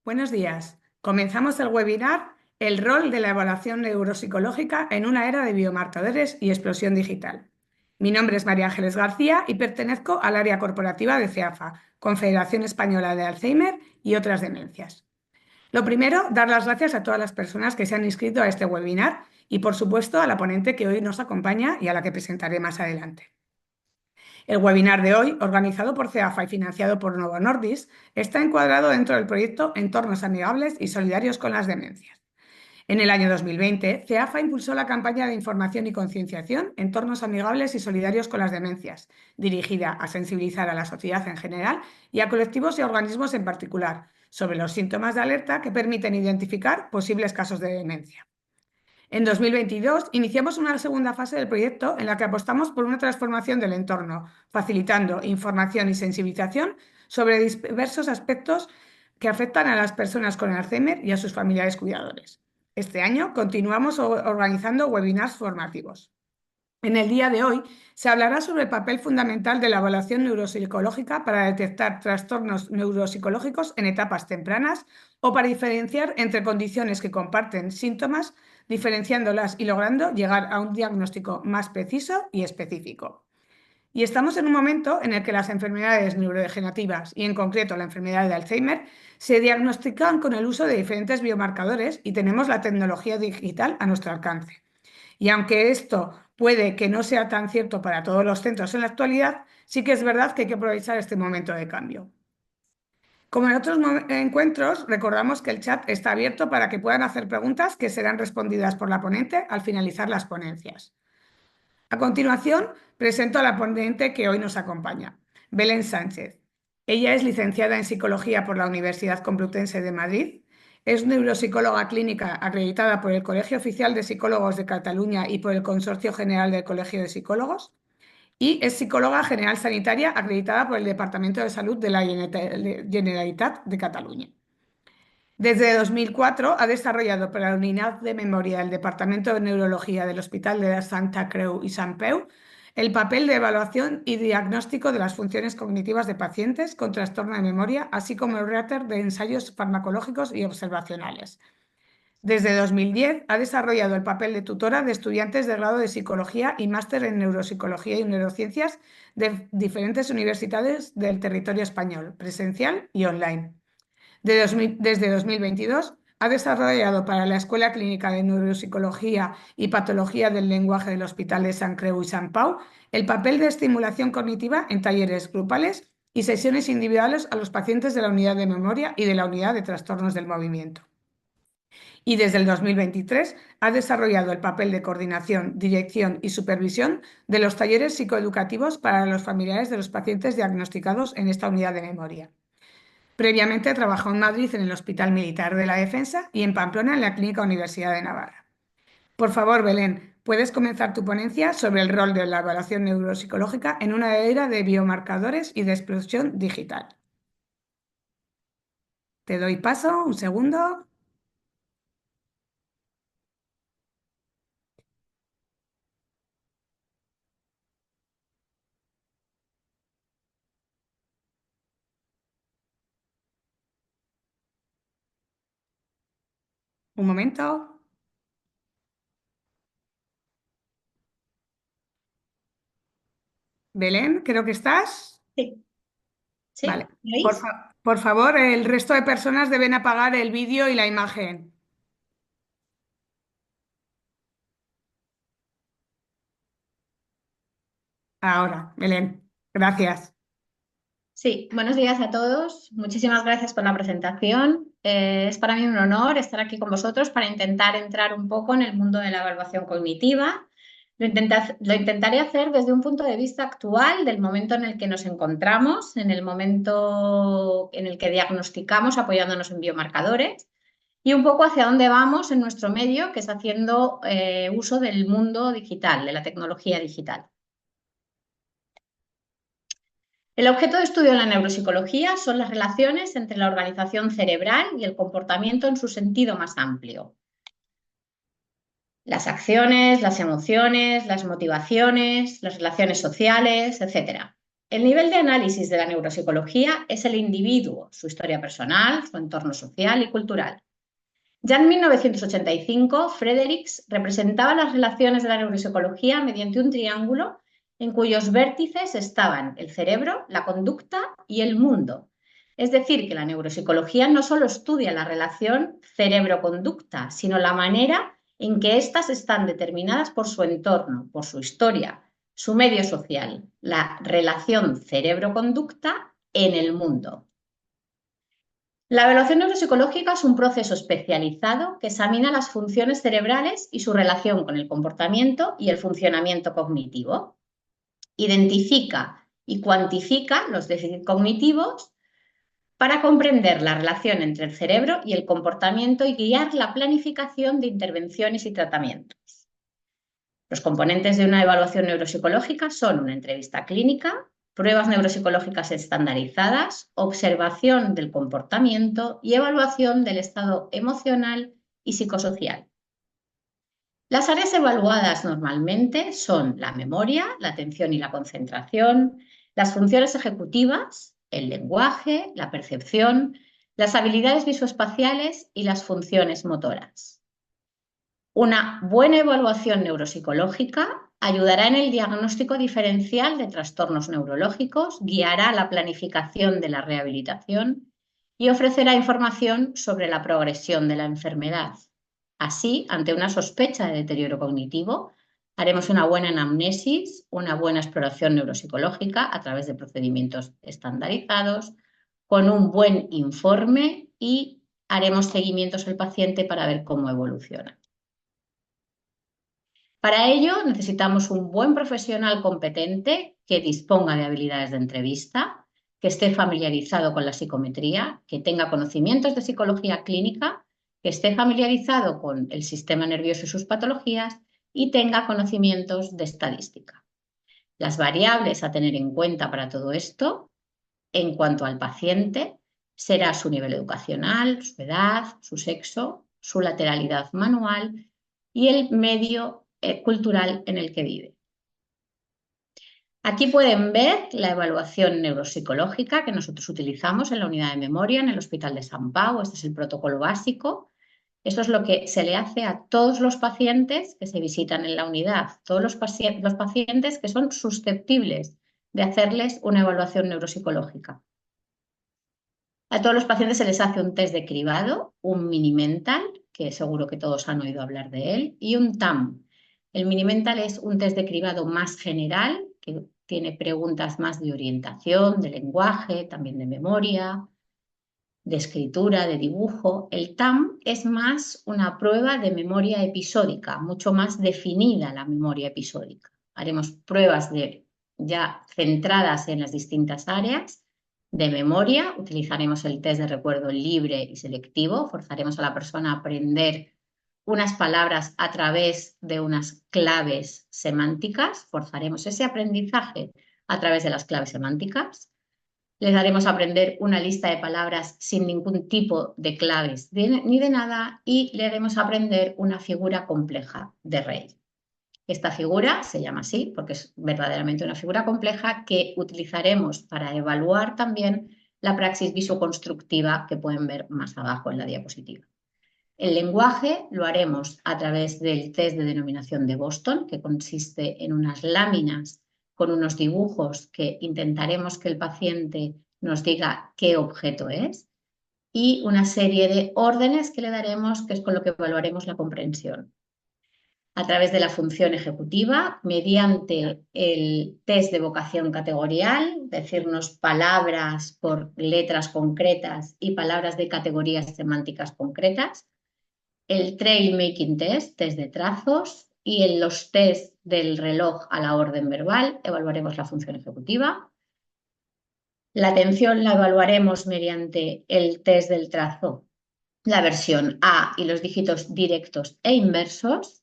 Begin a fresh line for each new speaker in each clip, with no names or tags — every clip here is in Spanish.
Buenos días. Comenzamos el webinar El rol de la evaluación neuropsicológica en una era de biomarcadores y explosión digital. Mi nombre es María Ángeles García y pertenezco al área corporativa de CEAFA, Confederación Española de Alzheimer y otras demencias. Lo primero, dar las gracias a todas las personas que se han inscrito a este webinar y, por supuesto, a la ponente que hoy nos acompaña y a la que presentaré más adelante. El webinar de hoy, organizado por CEAFA y financiado por Novo Nordisk, está encuadrado dentro del proyecto Entornos amigables y solidarios con las demencias. En el año 2020, CEAFA impulsó la campaña de información y concienciación Entornos amigables y solidarios con las demencias, dirigida a sensibilizar a la sociedad en general y a colectivos y organismos en particular sobre los síntomas de alerta que permiten identificar posibles casos de demencia. En 2022 iniciamos una segunda fase del proyecto en la que apostamos por una transformación del entorno, facilitando información y sensibilización sobre diversos aspectos que afectan a las personas con Alzheimer y a sus familiares cuidadores. Este año continuamos organizando webinars formativos. En el día de hoy se hablará sobre el papel fundamental de la evaluación neuropsicológica para detectar trastornos neuropsicológicos en etapas tempranas o para diferenciar entre condiciones que comparten síntomas, diferenciándolas y logrando llegar a un diagnóstico más preciso y específico. Y estamos en un momento en el que las enfermedades neurodegenerativas y en concreto la enfermedad de Alzheimer se diagnostican con el uso de diferentes biomarcadores y tenemos la tecnología digital a nuestro alcance. Y aunque esto puede que no sea tan cierto para todos los centros en la actualidad, sí que es verdad que hay que aprovechar este momento de cambio. Como en otros encuentros, recordamos que el chat está abierto para que puedan hacer preguntas que serán respondidas por la ponente al finalizar las ponencias. A continuación, presento a la ponente que hoy nos acompaña, Belén Sánchez. Ella es licenciada en Psicología por la Universidad Complutense de Madrid, es neuropsicóloga clínica acreditada por el Colegio Oficial de Psicólogos de Cataluña y por el Consorcio General del Colegio de Psicólogos, y es psicóloga general sanitaria acreditada por el Departamento de Salud de la Generalitat de Cataluña. Desde 2004 ha desarrollado para la Unidad de Memoria del Departamento de Neurología del Hospital de la Santa Creu y Sant Peu el papel de evaluación y diagnóstico de las funciones cognitivas de pacientes con trastorno de memoria, así como el rater de ensayos farmacológicos y observacionales. Desde 2010 ha desarrollado el papel de tutora de estudiantes de grado de Psicología y máster en Neuropsicología y Neurociencias de diferentes universidades del territorio español, presencial y online. Desde 2022 ha desarrollado para la Escuela Clínica de Neuropsicología y Patología del Lenguaje del Hospital de Sant Creu y Sant Pau el papel de estimulación cognitiva en talleres grupales y sesiones individuales a los pacientes de la unidad de memoria y de la unidad de trastornos del movimiento. Y desde el 2023 ha desarrollado el papel de coordinación, dirección y supervisión de los talleres psicoeducativos para los familiares de los pacientes diagnosticados en esta unidad de memoria. Previamente trabajó en Madrid en el Hospital Militar de la Defensa y en Pamplona en la Clínica Universidad de Navarra. Por favor, Belén, puedes comenzar tu ponencia sobre el rol de la evaluación neuropsicológica en una era de biomarcadores y de explosión digital. Te doy paso, un segundo. Un momento. Belén, creo que estás.
Sí,
Vale.
sí, ¿veis?
Por favor, el resto de personas deben apagar el vídeo y la imagen. Ahora, Belén. Gracias.
Sí, buenos días a todos. Muchísimas gracias por la presentación. Es para mí un honor estar aquí con vosotros para intentar entrar un poco en el mundo de la evaluación cognitiva. Lo intentaré hacer desde un punto de vista actual del momento en el que nos encontramos, en el momento en el que diagnosticamos apoyándonos en biomarcadores y un poco hacia dónde vamos en nuestro medio, que es haciendo uso del mundo digital, de la tecnología digital. El objeto de estudio de la neuropsicología son las relaciones entre la organización cerebral y el comportamiento en su sentido más amplio. Las acciones, las emociones, las motivaciones, las relaciones sociales, etc. El nivel de análisis de la neuropsicología es el individuo, su historia personal, su entorno social y cultural. Ya en 1985, Fredericks representaba las relaciones de la neuropsicología mediante un triángulo en cuyos vértices estaban el cerebro, la conducta y el mundo. Es decir, que la neuropsicología no solo estudia la relación cerebro-conducta, sino la manera en que éstas están determinadas por su entorno, por su historia, su medio social, la relación cerebro-conducta en el mundo. La evaluación neuropsicológica es un proceso especializado que examina las funciones cerebrales y su relación con el comportamiento y el funcionamiento cognitivo. Identifica y cuantifica los déficits cognitivos para comprender la relación entre el cerebro y el comportamiento y guiar la planificación de intervenciones y tratamientos. Los componentes de una evaluación neuropsicológica son una entrevista clínica, pruebas neuropsicológicas estandarizadas, observación del comportamiento y evaluación del estado emocional y psicosocial. Las áreas evaluadas normalmente son la memoria, la atención y la concentración, las funciones ejecutivas, el lenguaje, la percepción, las habilidades visoespaciales y las funciones motoras. Una buena evaluación neuropsicológica ayudará en el diagnóstico diferencial de trastornos neurológicos, guiará la planificación de la rehabilitación y ofrecerá información sobre la progresión de la enfermedad. Así, ante una sospecha de deterioro cognitivo, haremos una buena anamnesis, una buena exploración neuropsicológica a través de procedimientos estandarizados, con un buen informe y haremos seguimientos al paciente para ver cómo evoluciona. Para ello necesitamos un buen profesional competente que disponga de habilidades de entrevista, que esté familiarizado con la psicometría, que tenga conocimientos de psicología clínica, que esté familiarizado con el sistema nervioso y sus patologías y tenga conocimientos de estadística. Las variables a tener en cuenta para todo esto, en cuanto al paciente, será su nivel educacional, su edad, su sexo, su lateralidad manual y el medio cultural en el que vive. Aquí pueden ver la evaluación neuropsicológica que nosotros utilizamos en la unidad de memoria en el Hospital de Sant Pau. Este es el protocolo básico. Esto es lo que se le hace a todos los pacientes que se visitan en la unidad, todos los pacientes que son susceptibles de hacerles una evaluación neuropsicológica. A todos los pacientes se les hace un test de cribado, un Mini-Mental, que seguro que todos han oído hablar de él, y un TAM. El Mini-Mental es un test de cribado más general, que tiene preguntas más de orientación, de lenguaje, también de memoria, de escritura, de dibujo. El TAM es más una prueba de memoria episódica, mucho más definida la memoria episódica. Haremos pruebas ya centradas en las distintas áreas de memoria, utilizaremos el test de recuerdo libre y selectivo, forzaremos a la persona a aprender unas palabras a través de unas claves semánticas, forzaremos ese aprendizaje a través de las claves semánticas. Les daremos aprender una lista de palabras sin ningún tipo de claves ni de nada y le haremos aprender una figura compleja de rey. Esta figura se llama así porque es verdaderamente una figura compleja que utilizaremos para evaluar también la praxis visoconstructiva que pueden ver más abajo en la diapositiva. El lenguaje lo haremos a través del test de denominación de Boston, que consiste en unas láminas con unos dibujos que intentaremos que el paciente nos diga qué objeto es y una serie de órdenes que le daremos, que es con lo que evaluaremos la comprensión. A través de la función ejecutiva, mediante el test de vocación categorial, decirnos palabras por letras concretas y palabras de categorías semánticas concretas, el Trail Making Test, test de trazos, y en los test del reloj a la orden verbal evaluaremos la función ejecutiva. La atención la evaluaremos mediante el test del trazo, la versión A y los dígitos directos e inversos.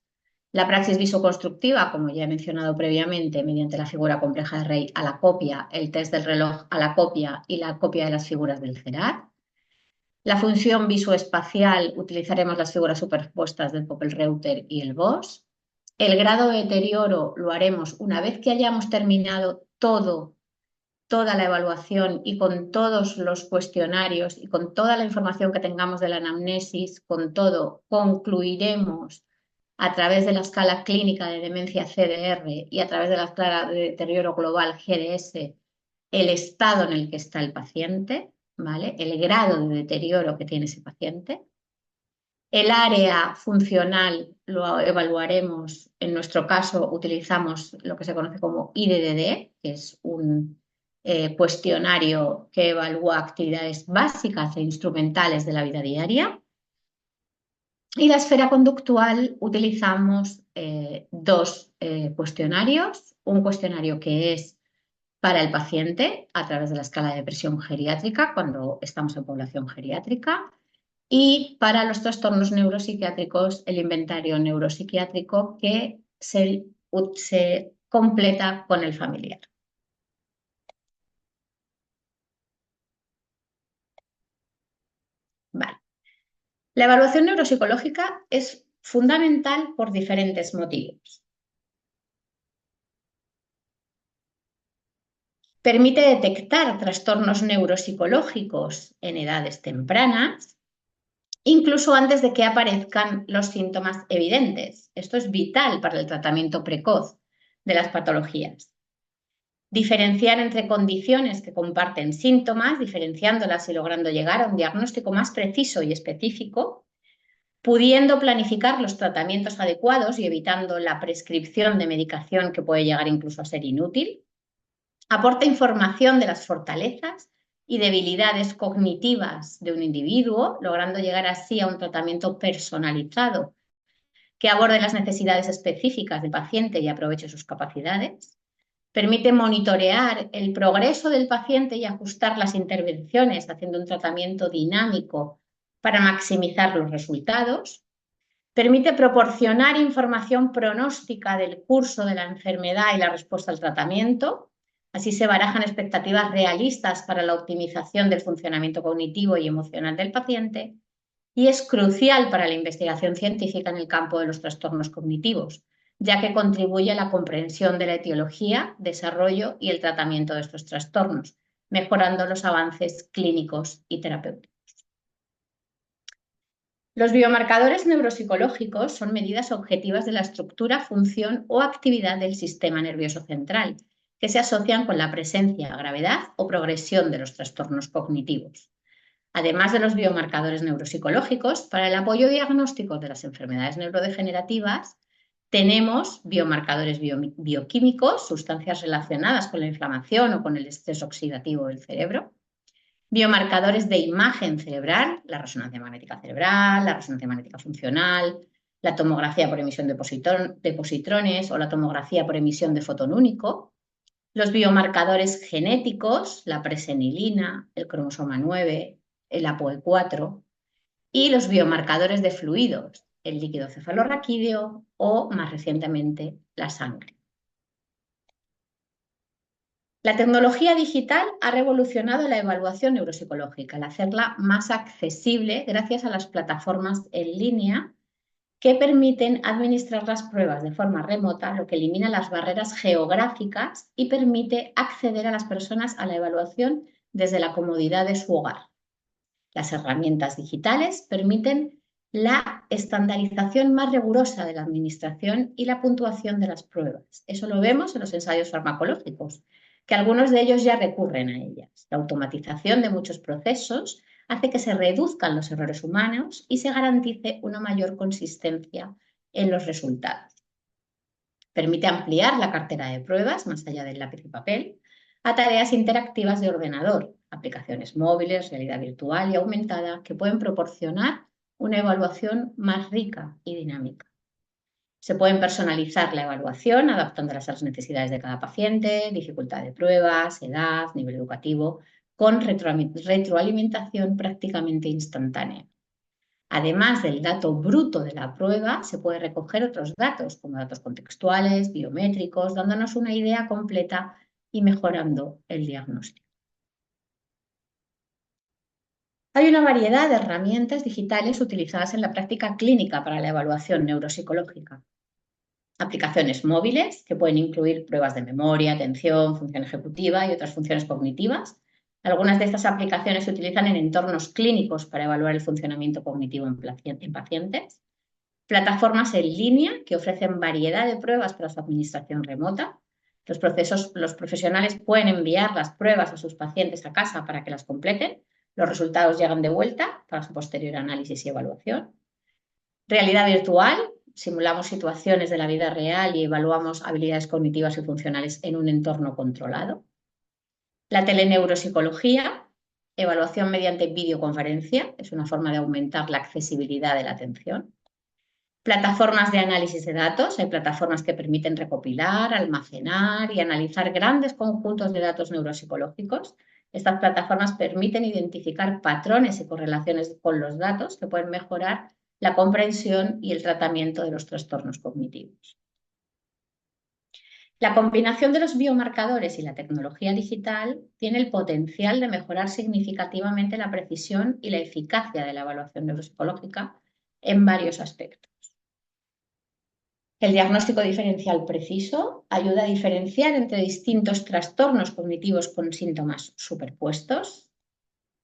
La praxis visoconstructiva, como ya he mencionado previamente, mediante la figura compleja de Rey a la copia, el test del reloj a la copia y la copia de las figuras del CERAD. La función visoespacial utilizaremos las figuras superpuestas del Poppel-Reuter y el BOS. El grado de deterioro lo haremos una vez que hayamos terminado todo toda la evaluación y con todos los cuestionarios y con toda la información que tengamos de la anamnesis, con todo, concluiremos a través de la escala clínica de demencia CDR y a través de la escala de deterioro global GDS el estado en el que está el paciente, ¿vale? El grado de deterioro que tiene ese paciente. El área funcional lo evaluaremos, en nuestro caso utilizamos lo que se conoce como IDDD, que es un cuestionario que evalúa actividades básicas e instrumentales de la vida diaria. Y la esfera conductual utilizamos dos cuestionarios, un cuestionario que es para el paciente a través de la escala de presión geriátrica cuando estamos en población geriátrica y para los trastornos neuropsiquiátricos el inventario neuropsiquiátrico que se completa con el familiar. Vale. La evaluación neuropsicológica es fundamental por diferentes motivos. Permite detectar trastornos neuropsicológicos en edades tempranas, incluso antes de que aparezcan los síntomas evidentes. Esto es vital para el tratamiento precoz de las patologías. Diferenciar entre condiciones que comparten síntomas, diferenciándolas y logrando llegar a un diagnóstico más preciso y específico, pudiendo planificar los tratamientos adecuados y evitando la prescripción de medicación que puede llegar incluso a ser inútil. Aporta información de las fortalezas y debilidades cognitivas de un individuo, logrando llegar así a un tratamiento personalizado que aborde las necesidades específicas del paciente y aproveche sus capacidades. Permite monitorear el progreso del paciente y ajustar las intervenciones haciendo un tratamiento dinámico para maximizar los resultados. Permite proporcionar información pronóstica del curso de la enfermedad y la respuesta al tratamiento. Así se barajan expectativas realistas para la optimización del funcionamiento cognitivo y emocional del paciente y es crucial para la investigación científica en el campo de los trastornos cognitivos, ya que contribuye a la comprensión de la etiología, desarrollo y el tratamiento de estos trastornos, mejorando los avances clínicos y terapéuticos. Los biomarcadores neuropsicológicos son medidas objetivas de la estructura, función o actividad del sistema nervioso central, que se asocian con la presencia, gravedad o progresión de los trastornos cognitivos. Además de los biomarcadores neuropsicológicos, para el apoyo diagnóstico de las enfermedades neurodegenerativas, tenemos biomarcadores bioquímicos, sustancias relacionadas con la inflamación o con el estrés oxidativo del cerebro, biomarcadores de imagen cerebral, la resonancia magnética cerebral, la resonancia magnética funcional, la tomografía por emisión de positrones o la tomografía por emisión de fotón único, los biomarcadores genéticos, la presenilina, el cromosoma 9, el APOE4 y los biomarcadores de fluidos, el líquido cefalorraquídeo o, más recientemente, la sangre. La tecnología digital ha revolucionado la evaluación neuropsicológica al hacerla más accesible gracias a las plataformas en línea que permiten administrar las pruebas de forma remota, lo que elimina las barreras geográficas y permite acceder a las personas a la evaluación desde la comodidad de su hogar. Las herramientas digitales permiten la estandarización más rigurosa de la administración y la puntuación de las pruebas. Eso lo vemos en los ensayos farmacológicos, que algunos de ellos ya recurren a ellas. La automatización de muchos procesos hace que se reduzcan los errores humanos y se garantice una mayor consistencia en los resultados. Permite ampliar la cartera de pruebas, más allá del lápiz y papel, a tareas interactivas de ordenador, aplicaciones móviles, realidad virtual y aumentada que pueden proporcionar una evaluación más rica y dinámica. Se pueden personalizar la evaluación adaptándolas a las necesidades de cada paciente, dificultad de pruebas, edad, nivel educativo, con retroalimentación prácticamente instantánea. Además del dato bruto de la prueba, se puede recoger otros datos, como datos contextuales, biométricos, dándonos una idea completa y mejorando el diagnóstico. Hay una variedad de herramientas digitales utilizadas en la práctica clínica para la evaluación neuropsicológica. aplicaciones móviles que pueden incluir pruebas de memoria, atención, función ejecutiva y otras funciones cognitivas. Algunas de estas aplicaciones se utilizan en entornos clínicos para evaluar el funcionamiento cognitivo en pacientes. Plataformas en línea que ofrecen variedad de pruebas para su administración remota. Los profesionales pueden enviar las pruebas a sus pacientes a casa para que las completen. Los resultados llegan de vuelta para su posterior análisis y evaluación. Realidad virtual. Simulamos situaciones de la vida real y evaluamos habilidades cognitivas y funcionales en un entorno controlado. La teleneuropsicología, evaluación mediante videoconferencia, es una forma de aumentar la accesibilidad de la atención. Plataformas de análisis de datos, hay plataformas que permiten recopilar, almacenar y analizar grandes conjuntos de datos neuropsicológicos. Estas plataformas permiten identificar patrones y correlaciones con los datos que pueden mejorar la comprensión y el tratamiento de los trastornos cognitivos. La combinación de los biomarcadores y la tecnología digital tiene el potencial de mejorar significativamente la precisión y la eficacia de la evaluación neuropsicológica en varios aspectos. El diagnóstico diferencial preciso ayuda a diferenciar entre distintos trastornos cognitivos con síntomas superpuestos.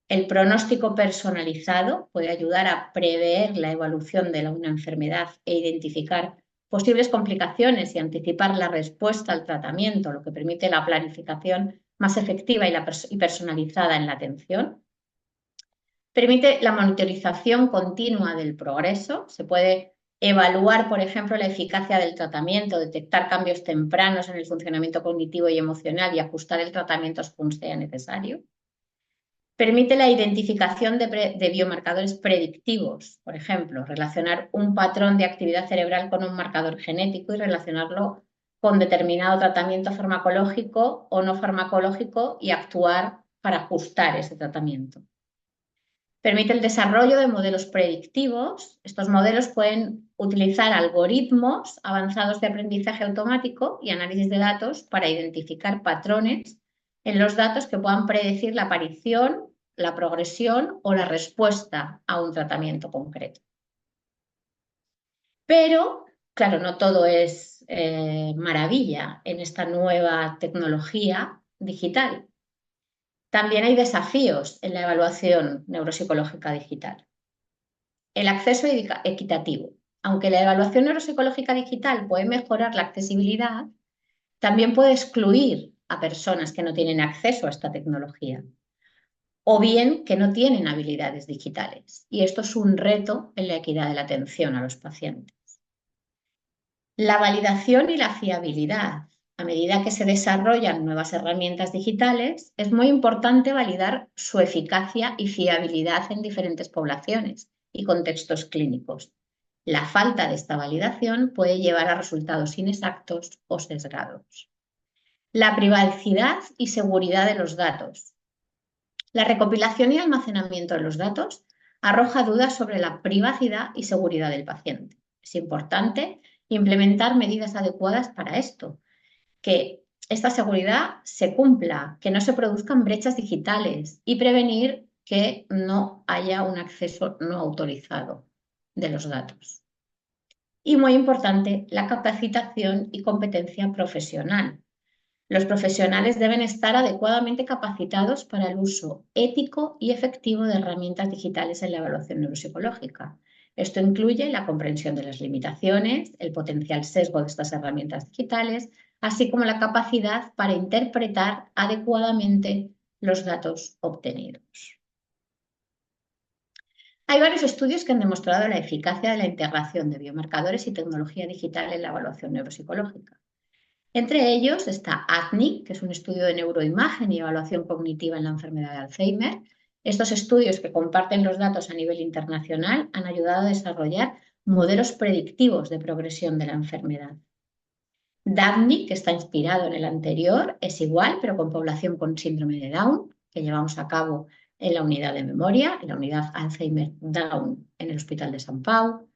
El pronóstico personalizado puede ayudar a prever la evolución de una enfermedad e identificar posibles complicaciones y anticipar la respuesta al tratamiento, lo que permite la planificación más efectiva y personalizada en la atención. Permite la monitorización continua del progreso. Se puede evaluar, por ejemplo, la eficacia del tratamiento, detectar cambios tempranos en el funcionamiento cognitivo y emocional y ajustar el tratamiento según sea necesario. Permite la identificación de biomarcadores predictivos, por ejemplo, relacionar un patrón de actividad cerebral con un marcador genético y relacionarlo con determinado tratamiento farmacológico o no farmacológico y actuar para ajustar ese tratamiento. Permite el desarrollo de modelos predictivos. Estos modelos pueden utilizar algoritmos avanzados de aprendizaje automático y análisis de datos para identificar patrones en los datos que puedan predecir la aparición, la progresión o la respuesta a un tratamiento concreto. Pero, claro, no todo es maravilla en esta nueva tecnología digital. También hay desafíos en la evaluación neuropsicológica digital. El acceso equitativo. Aunque la evaluación neuropsicológica digital puede mejorar la accesibilidad, también puede excluir a personas que no tienen acceso a esta tecnología o bien que no tienen habilidades digitales. Y esto es un reto en la equidad de la atención a los pacientes. La validación y la fiabilidad. A medida que se desarrollan nuevas herramientas digitales, es muy importante validar su eficacia y fiabilidad en diferentes poblaciones y contextos clínicos. La falta de esta validación puede llevar a resultados inexactos o sesgados. La privacidad y seguridad de los datos. La recopilación y almacenamiento de los datos arroja dudas sobre la privacidad y seguridad del paciente. Es importante implementar medidas adecuadas para esto, que esta seguridad se cumpla, que no se produzcan brechas digitales y prevenir que no haya un acceso no autorizado de los datos. Y muy importante, la capacitación y competencia profesional. Los profesionales deben estar adecuadamente capacitados para el uso ético y efectivo de herramientas digitales en la evaluación neuropsicológica. Esto incluye la comprensión de las limitaciones, el potencial sesgo de estas herramientas digitales, así como la capacidad para interpretar adecuadamente los datos obtenidos. Hay varios estudios que han demostrado la eficacia de la integración de biomarcadores y tecnología digital en la evaluación neuropsicológica. Entre ellos está ACNI, que es un estudio de neuroimagen y evaluación cognitiva en la enfermedad de Alzheimer. Estos estudios, que comparten los datos a nivel internacional, han ayudado a desarrollar modelos predictivos de progresión de la enfermedad. DAPNI, que está inspirado en el anterior, es igual, pero con población con síndrome de Down, que llevamos a cabo en la unidad de memoria, en la unidad Alzheimer Down en el Hospital de San Pau.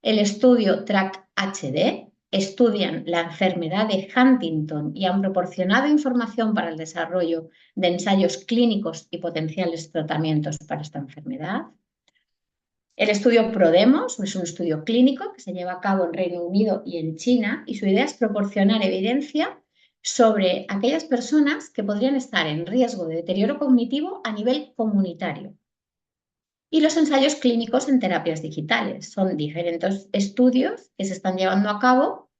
El estudio TRACK-HD estudian la enfermedad de Huntington y han proporcionado información para el desarrollo de ensayos clínicos y potenciales tratamientos para esta enfermedad. El estudio PRODEMOS es un estudio clínico que se lleva a cabo en Reino Unido y en China, y su idea es proporcionar evidencia sobre aquellas personas que podrían estar en riesgo de deterioro cognitivo a nivel comunitario. Y los ensayos clínicos en terapias digitales. Son diferentes estudios que se están llevando a cabo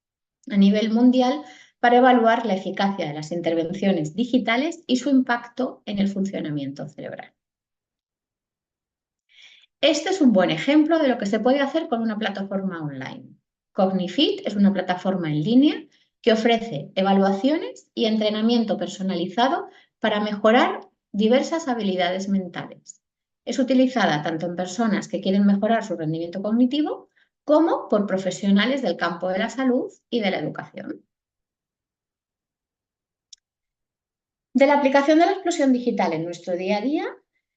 a nivel mundial para evaluar la eficacia de las intervenciones digitales y su impacto en el funcionamiento cerebral. Este es un buen ejemplo de lo que se puede hacer con una plataforma online. Cognifit es una plataforma en línea que ofrece evaluaciones y entrenamiento personalizado para mejorar diversas habilidades mentales. Es utilizada tanto en personas que quieren mejorar su rendimiento cognitivo como por profesionales del campo de la salud y de la educación. De la aplicación de la explosión digital en nuestro día a día,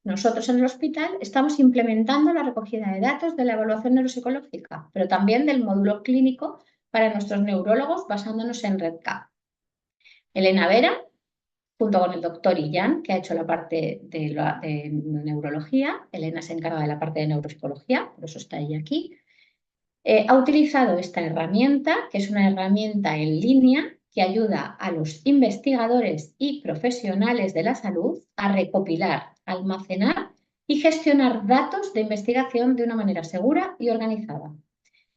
nosotros en el hospital estamos implementando la recogida de datos de la evaluación neuropsicológica, pero también del módulo clínico para nuestros neurólogos basándonos en REDCap. Elena Vera, junto con el doctor Illán, que ha hecho la parte de neurología, Elena se encarga de la parte de neuropsicología, por eso está ella aquí, ha utilizado esta herramienta, que es una herramienta en línea que ayuda a los investigadores y profesionales de la salud a recopilar, almacenar y gestionar datos de investigación de una manera segura y organizada.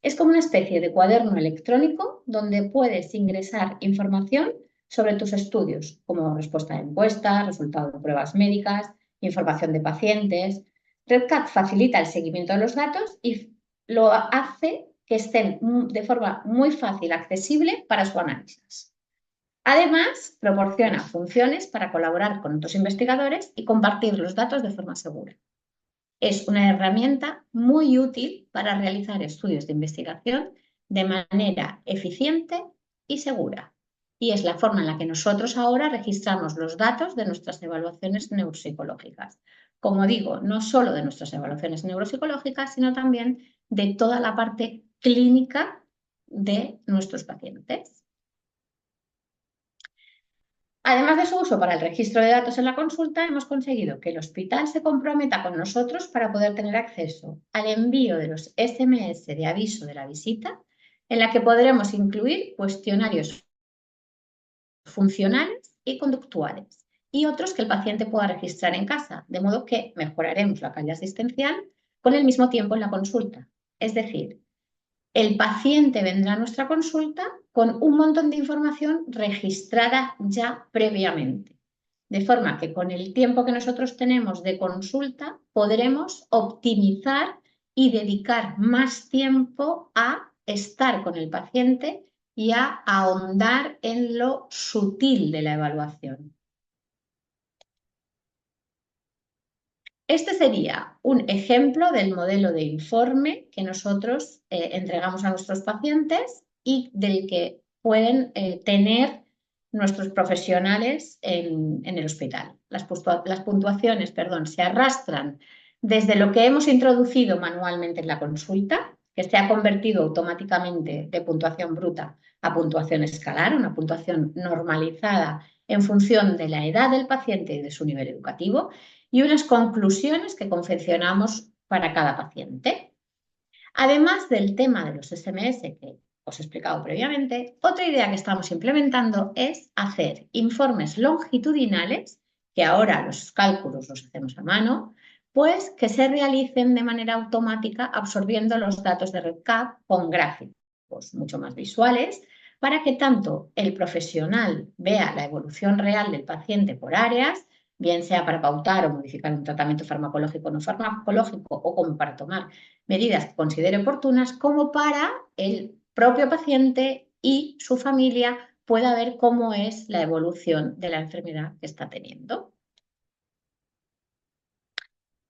Es como una especie de cuaderno electrónico donde puedes ingresar información sobre tus estudios, como respuesta a encuestas, resultados de pruebas médicas, información de pacientes. REDCap facilita el seguimiento de los datos y lo hace que estén de forma muy fácil accesible para su análisis. Además, proporciona funciones para colaborar con otros investigadores y compartir los datos de forma segura. Es una herramienta muy útil para realizar estudios de investigación de manera eficiente y segura. Y es la forma en la que nosotros ahora registramos los datos de nuestras evaluaciones neuropsicológicas. Como digo, no solo de nuestras evaluaciones neuropsicológicas, sino también de toda la parte clínica de nuestros pacientes. Además de su uso para el registro de datos en la consulta, hemos conseguido que el hospital se comprometa con nosotros para poder tener acceso al envío de los SMS de aviso de la visita, en la que podremos incluir cuestionarios funcionales y conductuales y otros que el paciente pueda registrar en casa, de modo que mejoraremos la calidad asistencial con el mismo tiempo en la consulta. Es decir, el paciente vendrá a nuestra consulta con un montón de información registrada ya previamente, de forma que con el tiempo que nosotros tenemos de consulta podremos optimizar y dedicar más tiempo a estar con el paciente y a ahondar en lo sutil de la evaluación. Este sería un ejemplo del modelo de informe que nosotros entregamos a nuestros pacientes y del que pueden tener nuestros profesionales en el hospital. Las puntuaciones, se arrastran desde lo que hemos introducido manualmente en la consulta, que se ha convertido automáticamente de puntuación bruta a puntuación escalar, una puntuación normalizada en función de la edad del paciente y de su nivel educativo, y unas conclusiones que confeccionamos para cada paciente. Además del tema de los SMS que os he explicado previamente, otra idea que estamos implementando es hacer informes longitudinales, que ahora los cálculos los hacemos a mano, pues que se realicen de manera automática absorbiendo los datos de REDCap con gráficos mucho más visuales, para que tanto el profesional vea la evolución real del paciente por áreas, bien sea para pautar o modificar un tratamiento farmacológico o no farmacológico, o como para tomar medidas que considere oportunas, como para el propio paciente y su familia pueda ver cómo es la evolución de la enfermedad que está teniendo.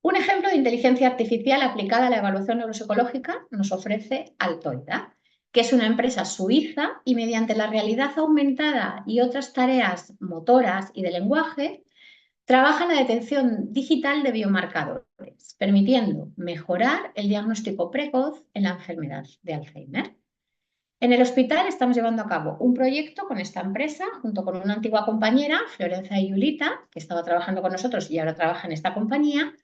Un ejemplo de inteligencia artificial aplicada a la evaluación neuropsicológica nos ofrece Altoida, que es una empresa suiza y mediante la realidad aumentada y otras tareas motoras y de lenguaje, trabaja en la detección digital de biomarcadores, permitiendo mejorar el diagnóstico precoz en la enfermedad de Alzheimer. En el hospital estamos llevando a cabo un proyecto con esta empresa, junto con una antigua compañera, Florencia y Yulita, que estaba trabajando con nosotros y ahora trabaja en esta compañía,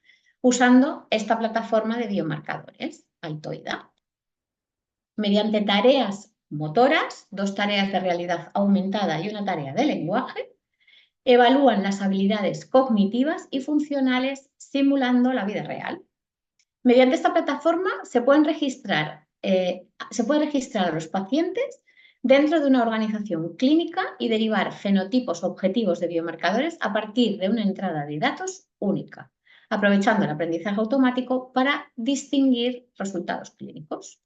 usando esta plataforma de biomarcadores, Altoida. Mediante tareas motoras, 2 tareas de realidad aumentada y una tarea de lenguaje, evalúan las habilidades cognitivas y funcionales simulando la vida real. Mediante esta plataforma se pueden registrar a los pacientes dentro de una organización clínica y derivar fenotipos objetivos de biomarcadores a partir de una entrada de datos única, aprovechando el aprendizaje automático para distinguir resultados clínicos.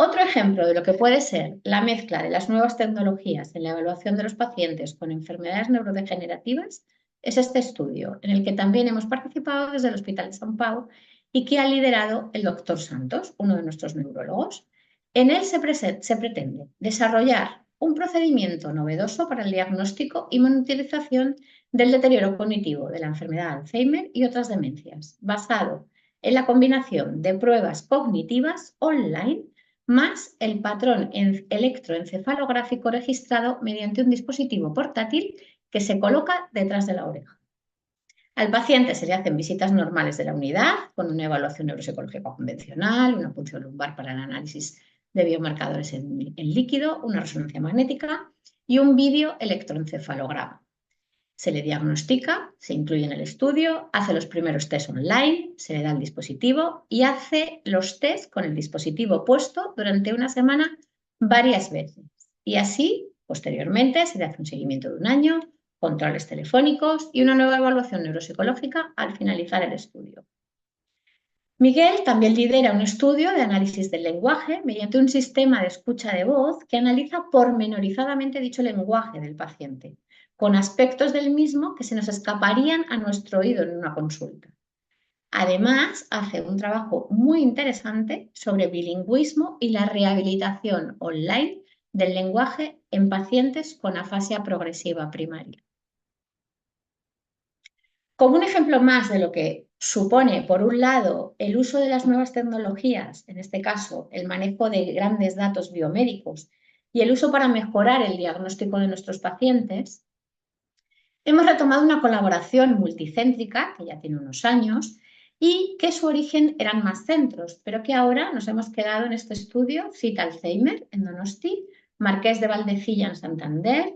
Otro ejemplo de lo que puede ser la mezcla de las nuevas tecnologías en la evaluación de los pacientes con enfermedades neurodegenerativas es este estudio, en el que también hemos participado desde el Hospital de San Pau y que ha liderado el doctor Santos, uno de nuestros neurólogos. En él se pretende desarrollar un procedimiento novedoso para el diagnóstico y monitorización del deterioro cognitivo de la enfermedad de Alzheimer y otras demencias, basado en la combinación de pruebas cognitivas online más el patrón electroencefalográfico registrado mediante un dispositivo portátil que se coloca detrás de la oreja. Al paciente se le hacen visitas normales de la unidad con una evaluación neuropsicológica convencional, una punción lumbar para el análisis de biomarcadores en líquido, una resonancia magnética y un vídeo electroencefalograma. Se le diagnostica, se incluye en el estudio, hace los primeros test online, se le da el dispositivo y hace los test con el dispositivo puesto durante una semana varias veces. Y así, posteriormente, se le hace un seguimiento de 1 año, controles telefónicos y una nueva evaluación neuropsicológica al finalizar el estudio. Miguel también lidera un estudio de análisis del lenguaje mediante un sistema de escucha de voz que analiza pormenorizadamente dicho lenguaje del paciente, con aspectos del mismo que se nos escaparían a nuestro oído en una consulta. Además, hace un trabajo muy interesante sobre bilingüismo y la rehabilitación online del lenguaje en pacientes con afasia progresiva primaria. Como un ejemplo más de lo que supone, por un lado, el uso de las nuevas tecnologías, en este caso, el manejo de grandes datos biomédicos y el uso para mejorar el diagnóstico de nuestros pacientes, hemos retomado una colaboración multicéntrica, que ya tiene unos años, y que su origen eran más centros, pero que ahora nos hemos quedado en este estudio, Cita Alzheimer, en Donosti, Marqués de Valdecilla, en Santander,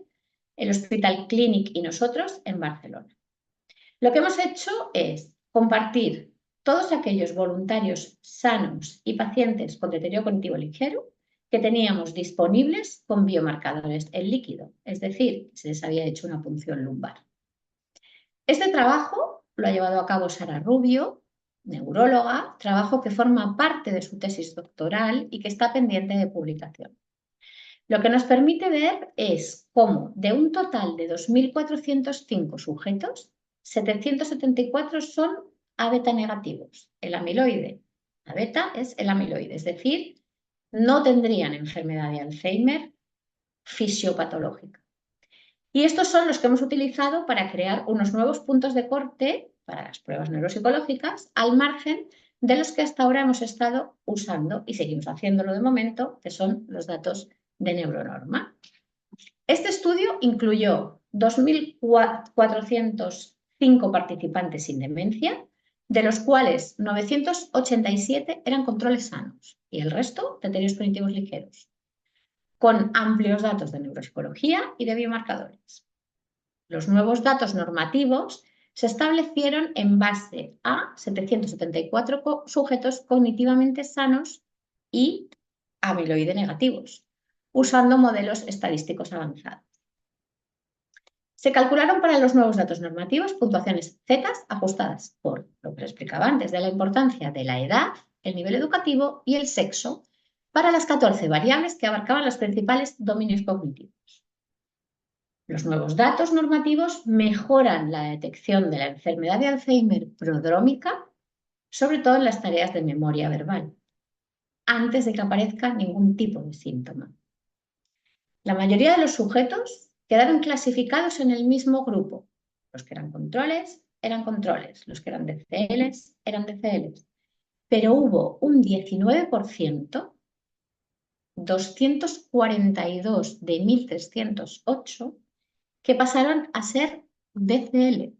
el Hospital Clínic y nosotros, en Barcelona. Lo que hemos hecho es compartir todos aquellos voluntarios sanos y pacientes con deterioro cognitivo ligero que teníamos disponibles con biomarcadores en líquido, es decir, se les había hecho una punción lumbar. Este trabajo lo ha llevado a cabo Sara Rubio, neuróloga, trabajo que forma parte de su tesis doctoral y que está pendiente de publicación. Lo que nos permite ver es cómo de un total de 2.405 sujetos, 774 son A beta negativos, el amiloide. La beta es el amiloide, es decir, no tendrían enfermedad de Alzheimer fisiopatológica. Y estos son los que hemos utilizado para crear unos nuevos puntos de corte para las pruebas neuropsicológicas, al margen de los que hasta ahora hemos estado usando y seguimos haciéndolo de momento, que son los datos de Neuronorma. Este estudio incluyó 2.405 participantes sin demencia, de los cuales 987 eran controles sanos y el resto deterioros cognitivos ligeros, con amplios datos de neuropsicología y de biomarcadores. Los nuevos datos normativos se establecieron en base a 774 sujetos cognitivamente sanos y amiloide negativos, usando modelos estadísticos avanzados. Se calcularon para los nuevos datos normativos puntuaciones Z ajustadas por lo que les explicaba antes de la importancia de la edad, el nivel educativo y el sexo para las 14 variables que abarcaban los principales dominios cognitivos. Los nuevos datos normativos mejoran la detección de la enfermedad de Alzheimer prodrómica, sobre todo en las tareas de memoria verbal, antes de que aparezca ningún tipo de síntoma. La mayoría de los sujetos quedaron clasificados en el mismo grupo. Los que eran controles, los que eran DCLs, eran DCLs. Pero hubo un 19%, 242 de 1.308, que pasaron a ser DCL.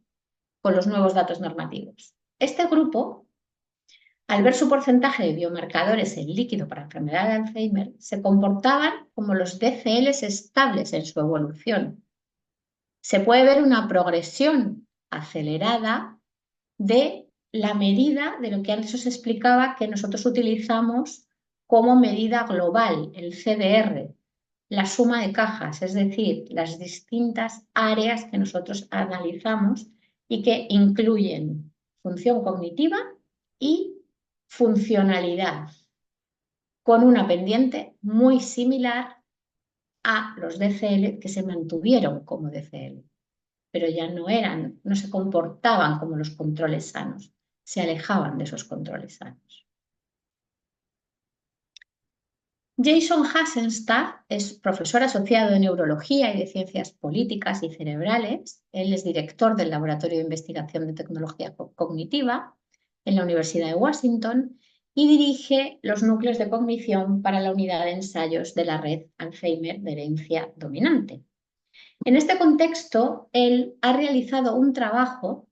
con los nuevos datos normativos. Este grupo, al ver su porcentaje de biomarcadores en líquido para enfermedad de Alzheimer, se comportaban como los DCLs estables en su evolución. Se puede ver una progresión acelerada de la medida de lo que antes os explicaba que nosotros utilizamos como medida global, el CDR, la suma de cajas, es decir, las distintas áreas que nosotros analizamos y que incluyen función cognitiva y funcionalidad, con una pendiente muy similar a los DCL que se mantuvieron como DCL, pero ya no se comportaban como los controles sanos, se alejaban de esos controles sanos. Jason Hasselstad es profesor asociado de Neurología y de Ciencias Políticas y Cerebrales. Él es director del Laboratorio de Investigación de Tecnología Cognitiva en la Universidad de Washington y dirige los núcleos de cognición para la unidad de ensayos de la red Alzheimer de herencia dominante. En este contexto, él ha realizado un trabajo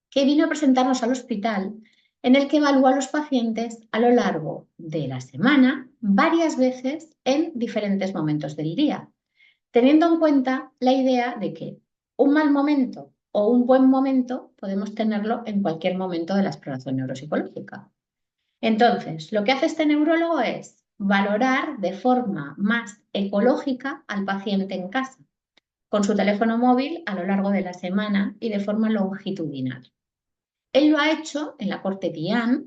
que vino a presentarnos al hospital en el que evalúa a los pacientes a lo largo de la semana, varias veces en diferentes momentos del día, teniendo en cuenta la idea de que un mal momento o un buen momento podemos tenerlo en cualquier momento de la exploración neuropsicológica. Entonces, lo que hace este neurólogo es valorar de forma más ecológica al paciente en casa, con su teléfono móvil a lo largo de la semana y de forma longitudinal. Él lo ha hecho en la corte Diane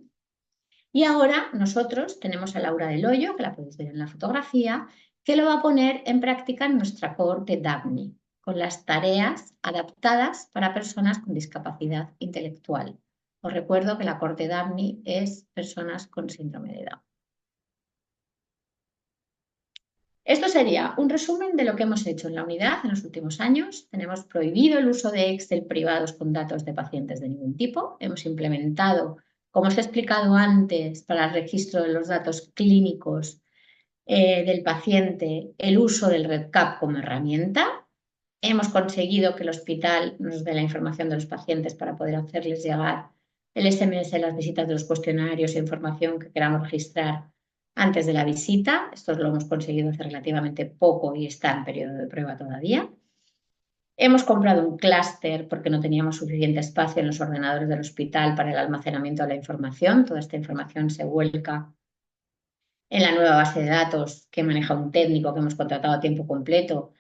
y ahora nosotros tenemos a Laura del Hoyo, que la podéis ver en la fotografía, que lo va a poner en práctica en nuestra corte Daphne, con las tareas adaptadas para personas con discapacidad intelectual. Os recuerdo que la corte Daphne es personas con síndrome de Down. Esto sería un resumen de lo que hemos hecho en la unidad en los últimos años. Tenemos prohibido el uso de Excel privados con datos de pacientes de ningún tipo. Hemos implementado, como os he explicado antes, para el registro de los datos clínicos del paciente, el uso del REDCap como herramienta. Hemos conseguido que el hospital nos dé la información de los pacientes para poder hacerles llegar el SMS, las visitas de los cuestionarios e información que queramos registrar antes de la visita. Esto lo hemos conseguido hace relativamente poco y está en periodo de prueba todavía. Hemos comprado un clúster porque no teníamos suficiente espacio en los ordenadores del hospital para el almacenamiento de la información. Toda esta información se vuelca en la nueva base de datos que maneja un técnico que hemos contratado a tiempo completo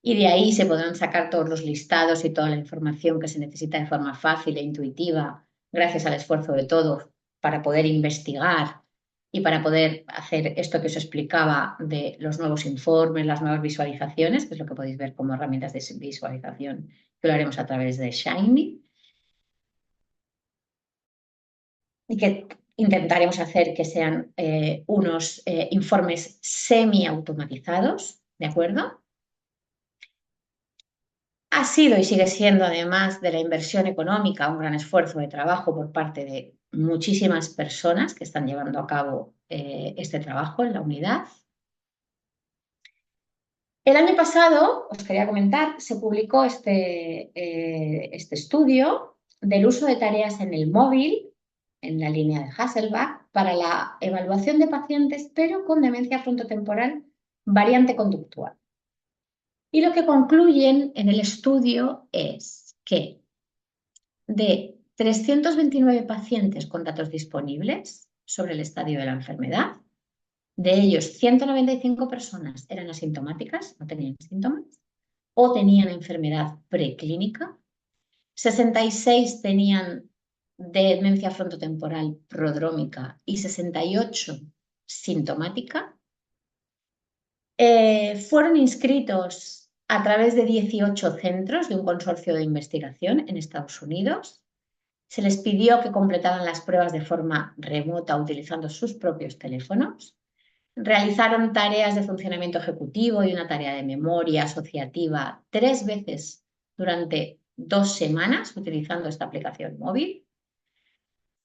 y de ahí se podrán sacar todos los listados y toda la información que se necesita de forma fácil e intuitiva gracias al esfuerzo de todos para poder investigar y para poder hacer esto que os explicaba de los nuevos informes, las nuevas visualizaciones, que es lo que podéis ver como herramientas de visualización, que lo haremos a través de Shiny. Y que intentaremos hacer que sean unos informes semi-automatizados, ¿de acuerdo? Ha sido y sigue siendo, además de la inversión económica, un gran esfuerzo de trabajo por parte de muchísimas personas que están llevando a cabo este trabajo en la unidad. El año pasado, os quería comentar, se publicó este estudio del uso de tareas en el móvil, en la línea de Hasselbalch, para la evaluación de pacientes, pero con demencia frontotemporal variante conductual. Y lo que concluyen en el estudio es que de 329 pacientes con datos disponibles sobre el estadio de la enfermedad, de ellos 195 personas eran asintomáticas, no tenían síntomas, o tenían enfermedad preclínica, 66 tenían demencia frontotemporal prodrómica y 68 sintomática. Fueron inscritos a través de 18 centros de un consorcio de investigación en Estados Unidos. Se les pidió que completaran las pruebas de forma remota utilizando sus propios teléfonos. Realizaron tareas de funcionamiento ejecutivo y una tarea de memoria asociativa 3 veces durante 2 semanas utilizando esta aplicación móvil.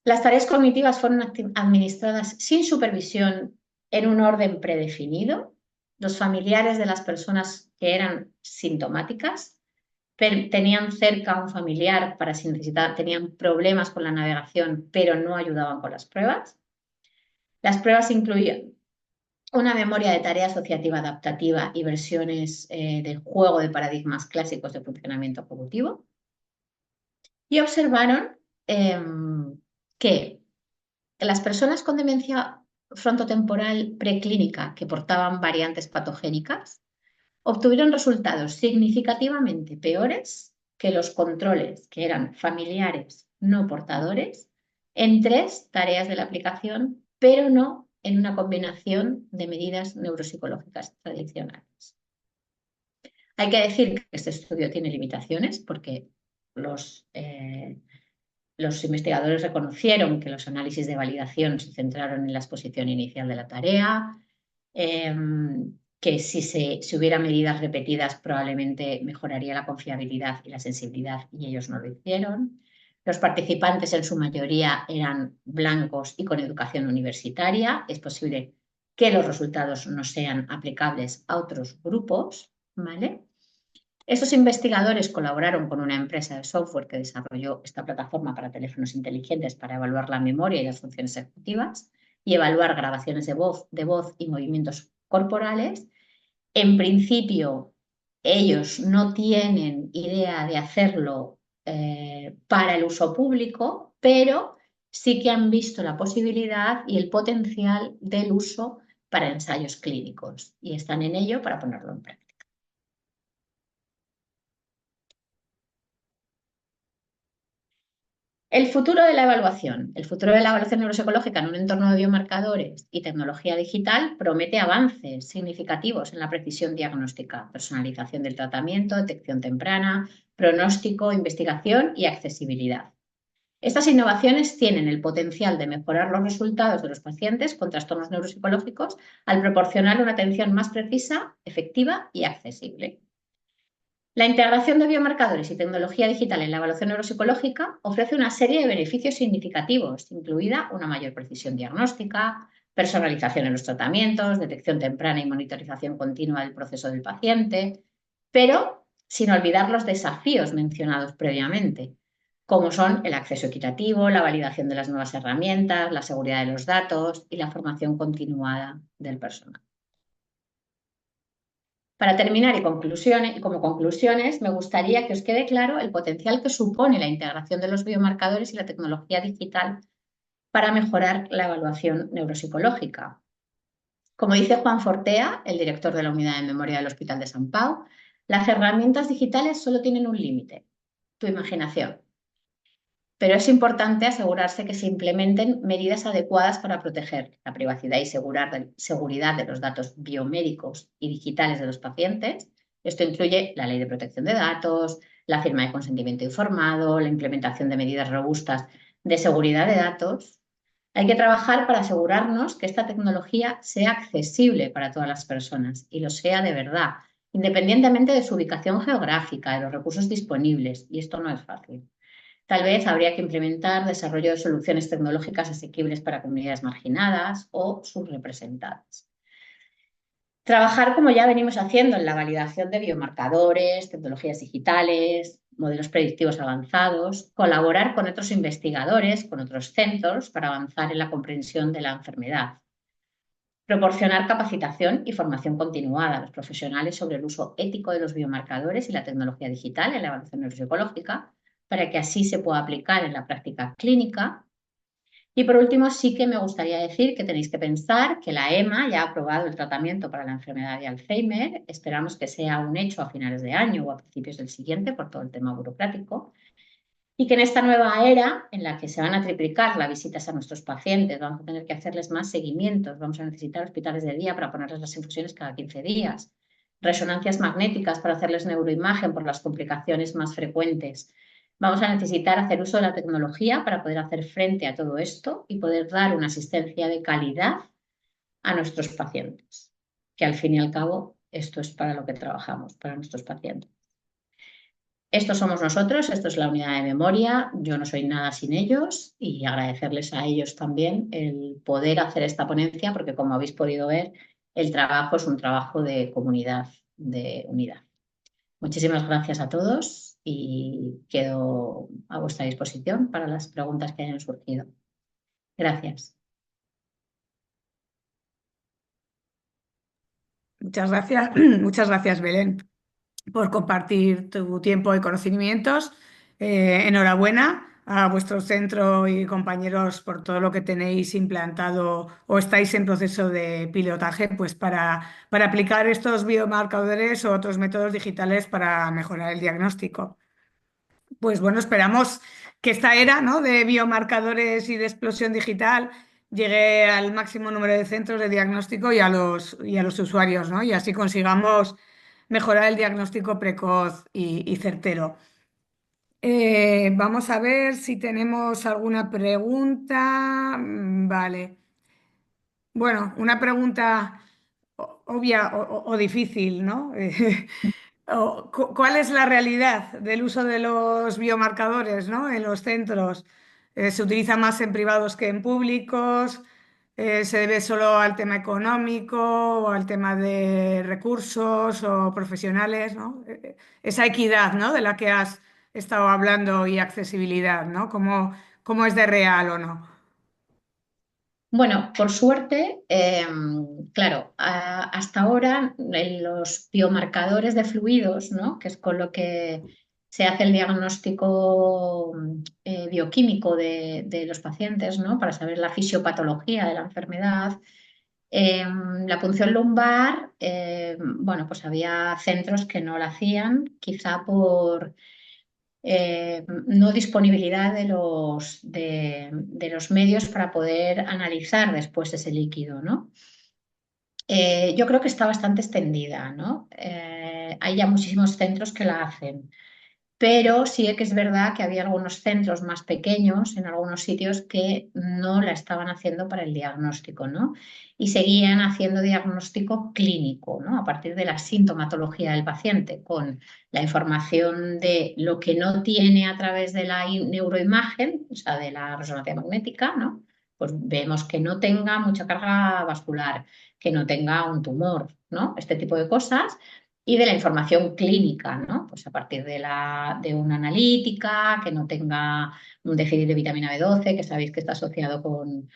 Las tareas cognitivas fueron administradas sin supervisión en un orden predefinido. Los familiares de las personas que eran sintomáticas tenían cerca a un familiar para si necesitaban, tenían problemas con la navegación, pero no ayudaban con las pruebas. Las pruebas incluían una memoria de tarea asociativa adaptativa y versiones del juego de paradigmas clásicos de funcionamiento cognitivo. Y observaron que las personas con demencia frontotemporal preclínica que portaban variantes patogénicas obtuvieron resultados significativamente peores que los controles que eran familiares no portadores en 3 tareas de la aplicación, pero no en una combinación de medidas neuropsicológicas tradicionales. Hay que decir que este estudio tiene limitaciones porque los investigadores reconocieron que los análisis de validación se centraron en la exposición inicial de la tarea, que si hubiera medidas repetidas probablemente mejoraría la confiabilidad y la sensibilidad y ellos no lo hicieron. Los participantes en su mayoría eran blancos y con educación universitaria. Es posible que los resultados no sean aplicables a otros grupos, ¿vale? Estos investigadores colaboraron con una empresa de software que desarrolló esta plataforma para teléfonos inteligentes para evaluar la memoria y las funciones ejecutivas y evaluar grabaciones de voz y movimientos corporales. En principio, ellos no tienen idea de hacerlo para el uso público, pero sí que han visto la posibilidad y el potencial del uso para ensayos clínicos y están en ello para ponerlo en práctica. El futuro de la evaluación. El futuro de la evaluación neuropsicológica en un entorno de biomarcadores y tecnología digital promete avances significativos en la precisión diagnóstica, personalización del tratamiento, detección temprana, pronóstico, investigación y accesibilidad. Estas innovaciones tienen el potencial de mejorar los resultados de los pacientes con trastornos neuropsicológicos al proporcionar una atención más precisa, efectiva y accesible. La integración de biomarcadores y tecnología digital en la evaluación neuropsicológica ofrece una serie de beneficios significativos, incluida una mayor precisión diagnóstica, personalización en los tratamientos, detección temprana y monitorización continua del proceso del paciente, pero sin olvidar los desafíos mencionados previamente, como son el acceso equitativo, la validación de las nuevas herramientas, la seguridad de los datos y la formación continuada del personal. Para terminar y como conclusiones, me gustaría que os quede claro el potencial que supone la integración de los biomarcadores y la tecnología digital para mejorar la evaluación neuropsicológica. Como dice Juan Fortea, el director de la Unidad de Memoria del Hospital de Sant Pau, las herramientas digitales solo tienen un límite, tu imaginación. Pero es importante asegurarse que se implementen medidas adecuadas para proteger la privacidad y seguridad de los datos biomédicos y digitales de los pacientes. Esto incluye la Ley de Protección de Datos, la firma de consentimiento informado, la implementación de medidas robustas de seguridad de datos. Hay que trabajar para asegurarnos que esta tecnología sea accesible para todas las personas y lo sea de verdad, independientemente de su ubicación geográfica, de los recursos disponibles, y esto no es fácil. Tal vez habría que implementar desarrollo de soluciones tecnológicas asequibles para comunidades marginadas o subrepresentadas. Trabajar, como ya venimos haciendo, en la validación de biomarcadores, tecnologías digitales, modelos predictivos avanzados, colaborar con otros investigadores, con otros centros, para avanzar en la comprensión de la enfermedad. Proporcionar capacitación y formación continuada a los profesionales sobre el uso ético de los biomarcadores y la tecnología digital en la evaluación neuropsicológica, para que así se pueda aplicar en la práctica clínica. Y por último, sí que me gustaría decir que tenéis que pensar que la EMA ya ha aprobado el tratamiento para la enfermedad de Alzheimer. Esperamos que sea un hecho a finales de año o a principios del siguiente por todo el tema burocrático. Y que en esta nueva era, en la que se van a triplicar las visitas a nuestros pacientes, vamos a tener que hacerles más seguimientos, vamos a necesitar hospitales de día para ponerles las infusiones cada 15 días, resonancias magnéticas para hacerles neuroimagen por las complicaciones más frecuentes. Vamos a necesitar hacer uso de la tecnología para poder hacer frente a todo esto y poder dar una asistencia de calidad a nuestros pacientes, que al fin y al cabo esto es para lo que trabajamos, para nuestros pacientes. Estos somos nosotros, esto es la unidad de memoria, yo no soy nada sin ellos y agradecerles a ellos también el poder hacer esta ponencia porque como habéis podido ver, el trabajo es un trabajo de comunidad, de unidad. Muchísimas gracias a todos y quedo a vuestra disposición para las preguntas que hayan surgido. Gracias.
Muchas gracias, muchas gracias, Belén, por compartir tu tiempo y conocimientos. Enhorabuena a vuestro centro y compañeros por todo lo que tenéis implantado o estáis en proceso de pilotaje, pues para aplicar estos biomarcadores o otros métodos digitales para mejorar el diagnóstico. Pues bueno, esperamos que esta era, ¿no?, de biomarcadores y de explosión digital llegue al máximo número de centros de diagnóstico y a los usuarios, ¿no? Y así consigamos mejorar el diagnóstico precoz y certero. Vamos a ver si tenemos alguna pregunta. Vale. Bueno, una pregunta obvia o difícil, ¿no? ¿Cuál es la realidad del uso de los biomarcadores, ¿no?, en los centros? ¿Se utiliza más en privados que en públicos? ¿Se debe solo al tema económico o al tema de recursos o profesionales, ¿no? Esa equidad, ¿no?, de la que has estado hablando y accesibilidad, ¿no? ¿Cómo es de real o no?
Bueno, por suerte, claro, hasta ahora los biomarcadores de fluidos, ¿no?, que es con lo que se hace el diagnóstico bioquímico de los pacientes, ¿no?, para saber la fisiopatología de la enfermedad. La punción lumbar, bueno, pues había centros que no la hacían, quizá por no disponibilidad de los medios para poder analizar después ese líquido, ¿no? Yo creo que está bastante extendida, ¿no? Hay ya muchísimos centros que la hacen. Pero sí que es verdad que había algunos centros más pequeños en algunos sitios que no la estaban haciendo para el diagnóstico, ¿no? Y seguían haciendo diagnóstico clínico, ¿no?, a partir de la sintomatología del paciente, con la información de lo que no tiene a través de la neuroimagen, o sea, de la resonancia magnética, ¿no? Pues vemos que no tenga mucha carga vascular, que no tenga un tumor, ¿no? Este tipo de cosas y de la información clínica, ¿no? Pues a partir de una analítica, que no tenga un déficit de vitamina B12, que sabéis que está asociado con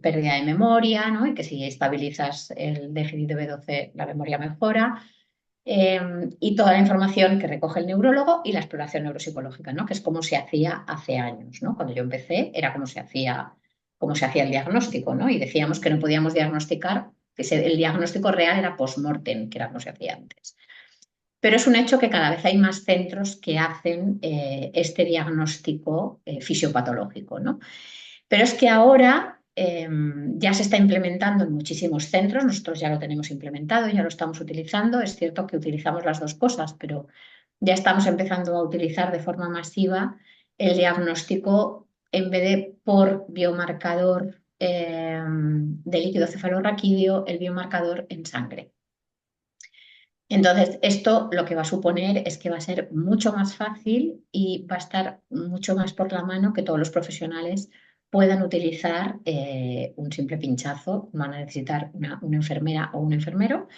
pérdida de memoria, ¿no? Y que si estabilizas el déficit de B12, la memoria mejora. Y toda la información que recoge el neurólogo y la exploración neuropsicológica, ¿no?, que es como se hacía hace años, ¿no? Cuando yo empecé era como se hacía el diagnóstico, ¿no? Y decíamos que no podíamos diagnosticar, el diagnóstico real era post-mortem, que era como se hacía antes. Pero es un hecho que cada vez hay más centros que hacen este diagnóstico fisiopatológico, ¿no? Pero es que ahora ya se está implementando en muchísimos centros, nosotros ya lo tenemos implementado, ya lo estamos utilizando. Es cierto que utilizamos las dos cosas, pero ya estamos empezando a utilizar de forma masiva el diagnóstico en vez de por biomarcador de líquido cefalorraquídeo, el biomarcador en sangre. Entonces, esto lo que va a suponer es que va a ser mucho más fácil y va a estar mucho más por la mano que todos los profesionales puedan utilizar un simple pinchazo. Van a necesitar una enfermera o un enfermero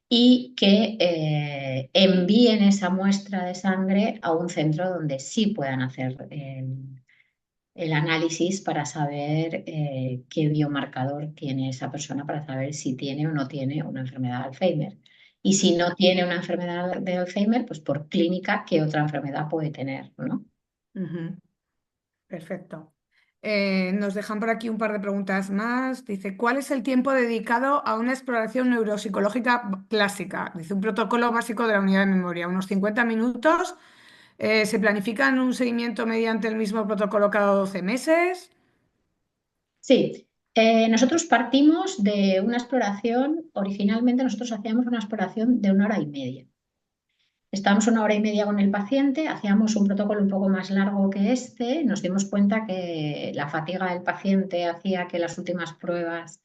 y que envíen esa muestra de sangre a un centro donde sí puedan hacer el análisis para saber qué biomarcador tiene esa persona, para saber si tiene o no tiene una enfermedad de Alzheimer. Y si no tiene una enfermedad de Alzheimer, pues por clínica, ¿qué otra enfermedad puede tener, ¿no?
Ujú. Perfecto. Nos dejan por aquí un par de preguntas más. Dice, ¿cuál es el tiempo dedicado a una exploración neuropsicológica clásica? Dice, un protocolo básico de la unidad de memoria, unos 50 minutos. ¿Se planifica un seguimiento mediante el mismo protocolo cada 12 meses?
Sí, nosotros partimos de una exploración, originalmente nosotros hacíamos una exploración de 1 hora y media. Estábamos 1 hora y media con el paciente, hacíamos un protocolo un poco más largo que este, nos dimos cuenta que la fatiga del paciente hacía que las últimas pruebas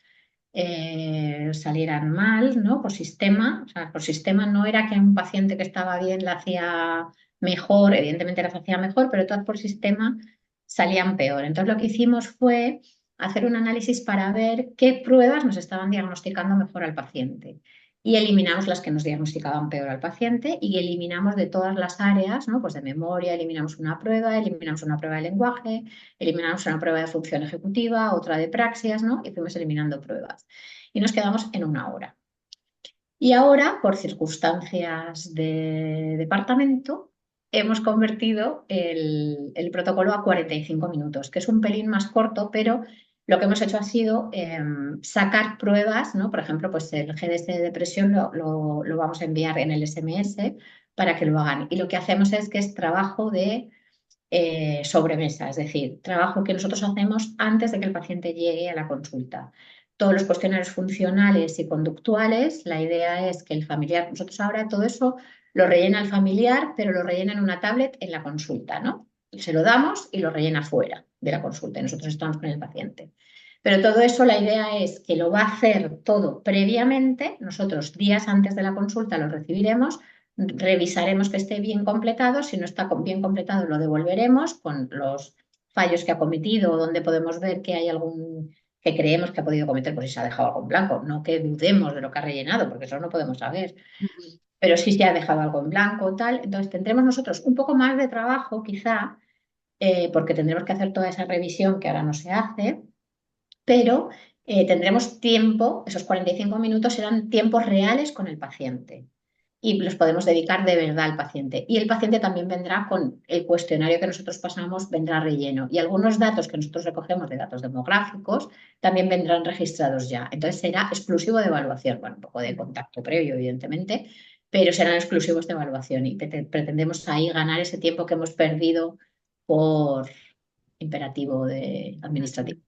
salieran mal, ¿no? Por sistema, o sea, por sistema no era que un paciente que estaba bien la hacía mejor, evidentemente las hacía mejor, pero todas por sistema salían peor. Entonces lo que hicimos fue hacer un análisis para ver qué pruebas nos estaban diagnosticando mejor al paciente. y eliminamos las que nos diagnosticaban peor al paciente y eliminamos de todas las áreas, ¿no? Pues de memoria, eliminamos una prueba de lenguaje, eliminamos una prueba de función ejecutiva, otra de praxias, ¿no? Y fuimos eliminando pruebas. Y nos quedamos en 1 hora. Y ahora, por circunstancias de departamento, hemos convertido el protocolo a 45 minutos, que es un pelín más corto, pero lo que hemos hecho ha sido sacar pruebas, ¿no? Por ejemplo, pues el GDS de depresión lo vamos a enviar en el SMS para que lo hagan. Y lo que hacemos es que es trabajo de sobremesa, es decir, trabajo que nosotros hacemos antes de que el paciente llegue a la consulta. Todos los cuestionarios funcionales y conductuales, la idea es que el familiar, nosotros ahora todo eso lo rellena el familiar, pero lo rellena en una tablet en la consulta, ¿no? Se lo damos y lo rellena fuera de la consulta y nosotros estamos con el paciente. Pero todo eso, la idea es que lo va a hacer todo previamente, nosotros días antes de la consulta lo recibiremos, revisaremos que esté bien completado, si no está bien completado lo devolveremos con los fallos que ha cometido o donde podemos ver que hay algún que creemos que ha podido cometer, por si se ha dejado algo en blanco, no que dudemos de lo que ha rellenado, porque eso no podemos saber,
Ujú.
pero si se ha dejado algo en blanco o tal, entonces tendremos nosotros un poco más de trabajo quizá, porque tendremos que hacer toda esa revisión que ahora no se hace, pero tendremos tiempo, esos 45 minutos serán tiempos reales con el paciente y los podemos dedicar de verdad al paciente. Y el paciente también vendrá con el cuestionario que nosotros pasamos, vendrá relleno. Y algunos datos que nosotros recogemos de datos demográficos también vendrán registrados ya. Entonces será exclusivo de evaluación, bueno, un poco de contacto previo, evidentemente, pero serán exclusivos de evaluación y pretendemos ahí ganar ese tiempo que hemos perdido por imperativo administrativo.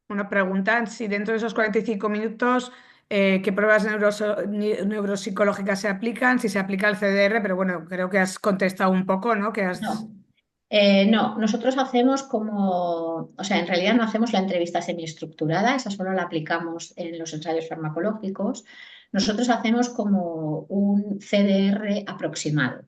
Una pregunta, si dentro de esos 45 minutos, ¿qué pruebas neuropsicológicas se aplican? Si se aplica el CDR, pero bueno, creo que has contestado un poco, ¿no? Que has...
No. No, nosotros hacemos como, o sea, en realidad no hacemos la entrevista semiestructurada, esa solo la aplicamos en los ensayos farmacológicos. Nosotros hacemos como un CDR aproximado.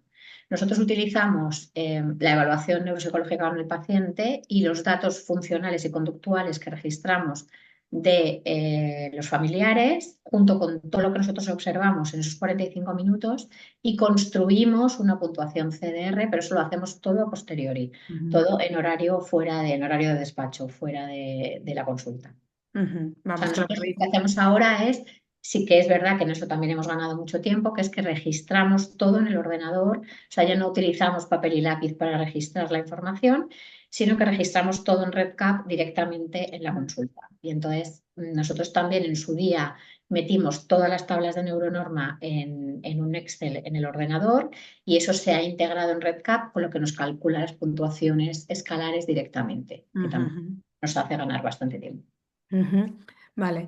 Nosotros utilizamos la evaluación neuropsicológica con el paciente y los datos funcionales y conductuales que registramos de los familiares, junto con todo lo que nosotros observamos en esos 45 minutos, y construimos una puntuación CDR, pero eso lo hacemos todo a posteriori,
Ujú,
todo en horario de despacho, fuera de la consulta.
ujú.
O sea,
Vamos, que lo
nosotros lo que
veis.
hacemos ahora es, sí que es verdad que en eso también hemos ganado mucho tiempo, que es que registramos todo en el ordenador, o sea, ya no utilizamos papel y lápiz para registrar la información, sino que registramos todo en RedCap directamente en la consulta. Y entonces nosotros también en su día metimos todas las tablas de neuronorma en un Excel en el ordenador y eso se ha integrado en RedCap, con lo que nos calcula las puntuaciones escalares directamente, que
Ujú,
también
ujú.
nos hace ganar bastante tiempo.
Ujú. Vale.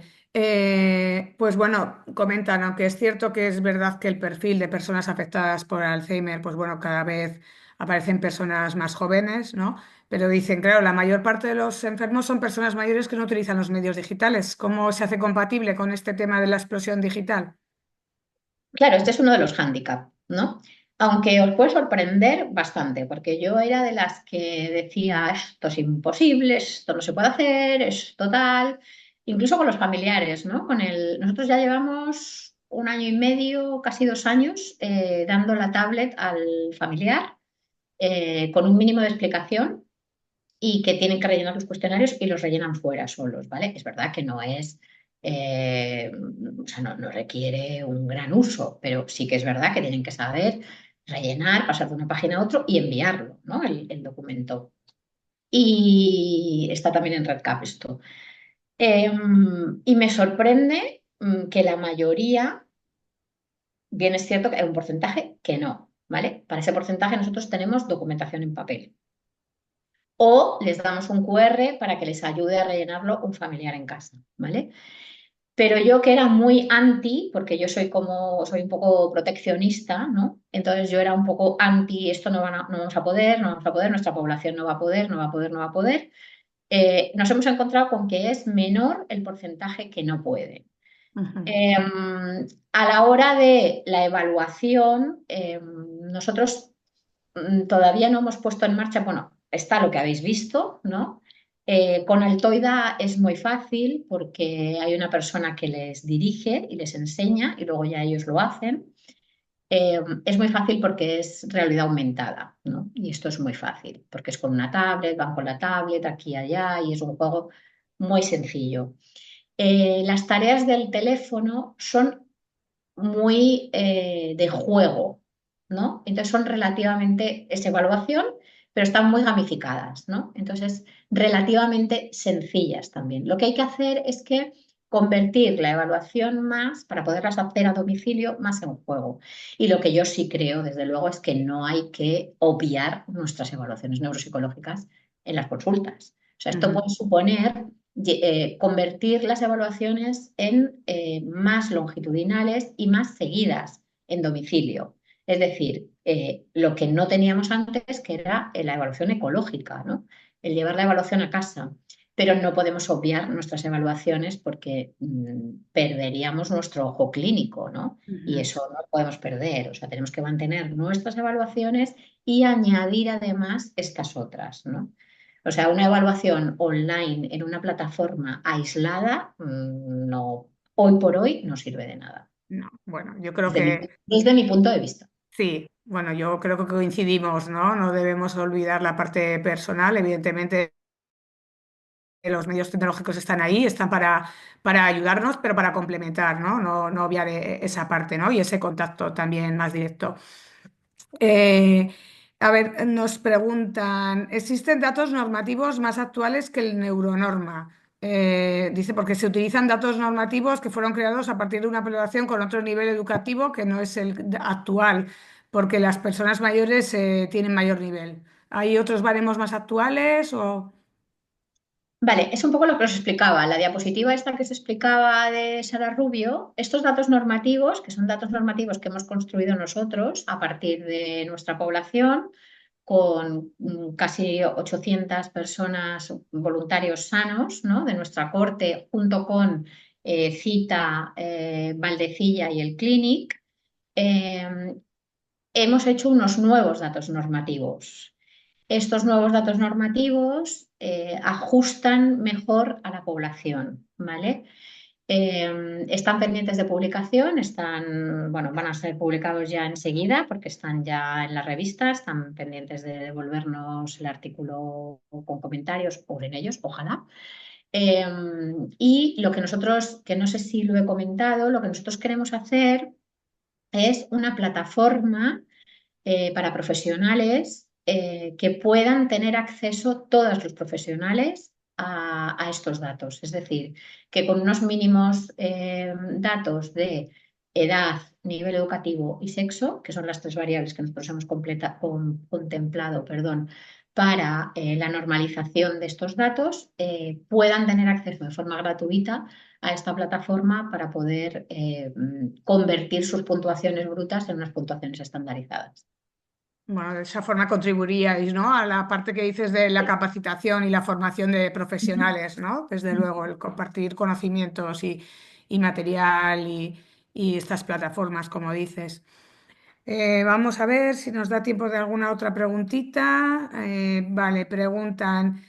Pues bueno, comentan, aunque es cierto que es verdad que el perfil de personas afectadas por Alzheimer, pues bueno, cada vez aparecen personas más jóvenes, ¿no? Pero dicen, claro, la mayor parte de los enfermos son personas mayores que no utilizan los medios digitales. ¿Cómo se hace compatible con este tema de la explosión digital?
Claro, este es uno de los hándicaps, ¿no? Aunque os puede sorprender bastante, porque yo era de las que decía, esto es imposible, esto no se puede hacer, es total, incluso con los familiares, ¿no? Nosotros ya llevamos 1 año y medio, casi 2 años, dando la tablet al familiar con un mínimo de explicación y que tienen que rellenar los cuestionarios y los rellenan fuera solos, ¿vale? Es verdad que no es, o sea, no requiere un gran uso, pero sí que es verdad que tienen que saber rellenar, pasar de una página a otra y enviarlo, ¿no? El documento. Y está también en RedCap esto. Y me sorprende que la mayoría, bien es cierto que hay un porcentaje que no, ¿vale? Para ese porcentaje nosotros tenemos documentación en papel o les damos un QR para que les ayude a rellenarlo un familiar en casa, ¿vale? Pero yo que era muy anti, porque yo soy un poco proteccionista, ¿no? Entonces yo era un poco anti, esto no vamos a poder, no vamos a poder, nuestra población no va a poder, no va a poder, no va a poder. Nos hemos encontrado con que es menor el porcentaje que no puede.
Ujú,
Eh, a la hora de la evaluación, nosotros todavía no hemos puesto en marcha, bueno, está lo que habéis visto, ¿no? Con Altoida es muy fácil porque hay una persona que les dirige y les enseña y luego ya ellos lo hacen. Es muy fácil porque es realidad aumentada, ¿no? Y esto es muy fácil porque es con una tablet, van con la tablet aquí y allá y es un juego muy sencillo. Las tareas del teléfono son muy de juego, ¿no? Entonces son relativamente, es evaluación, pero están muy gamificadas, ¿no? Entonces, relativamente sencillas también. Lo que hay que hacer es que convertir la evaluación más, para poderlas hacer a domicilio, más en juego. Y lo que yo sí creo, desde luego, es que no hay que obviar nuestras evaluaciones neuropsicológicas en las consultas. O sea, esto
Ujú.
puede suponer convertir las evaluaciones en más longitudinales y más seguidas en domicilio. Es decir, lo que no teníamos antes, que era la evaluación ecológica, ¿no? El llevar la evaluación a casa. Pero no podemos obviar nuestras evaluaciones porque perderíamos nuestro ojo clínico, ¿no? Y
Ujú.
eso no lo podemos perder. O sea, tenemos que mantener nuestras evaluaciones y añadir además estas otras, ¿no? O sea, una evaluación online en una plataforma aislada, no, hoy por hoy no sirve de nada,
No, bueno, yo creo
desde mi,
que
desde mi punto de vista.
sí, bueno, yo creo que coincidimos, ¿no? No debemos olvidar la parte personal, evidentemente los medios tecnológicos están ahí, están para ayudarnos, pero para complementar, ¿no? No, no obviar esa parte, ¿no? Y ese contacto también más directo. Eh, a ver, nos preguntan, ¿existen datos normativos más actuales que el Neuronorma? Dice, porque se utilizan datos normativos que fueron creados a partir de una población con otro nivel educativo que no es el actual, porque las personas mayores tienen mayor nivel. ¿Hay otros baremos más actuales o...?
Vale, es un poco lo que os explicaba. La diapositiva esta que os explicaba de Sara Rubio, estos datos normativos, que son datos normativos que hemos construido nosotros a partir de nuestra población, con casi 800 personas, voluntarios sanos, ¿no? De nuestra corte, junto con Cita, Valdecilla y el Clinic, eh, hemos hecho unos nuevos datos normativos. Estos nuevos datos normativos ajustan mejor a la población, ¿vale? Están pendientes de publicación, bueno, van a ser publicados ya enseguida porque están ya en la revista, están pendientes de devolvernos el artículo con comentarios o en ellos, ojalá. Eh, y lo que nosotros, que no sé si lo he comentado, lo que nosotros queremos hacer es una plataforma para profesionales que puedan tener acceso todos los profesionales a estos datos. Es decir, que con unos mínimos datos de edad, nivel educativo y sexo, que son las tres variables que nosotros hemos contemplado, perdón, para la normalización de estos datos, puedan tener acceso de forma gratuita a esta plataforma para poder convertir sus puntuaciones brutas en unas puntuaciones estandarizadas.
Bueno, de esa forma contribuiríais, ¿no? A la parte que dices de la capacitación y la formación de profesionales, ¿no? Desde luego, el compartir conocimientos y material y estas plataformas, como dices. Vamos a ver si nos da tiempo de alguna otra preguntita. Vale, preguntan,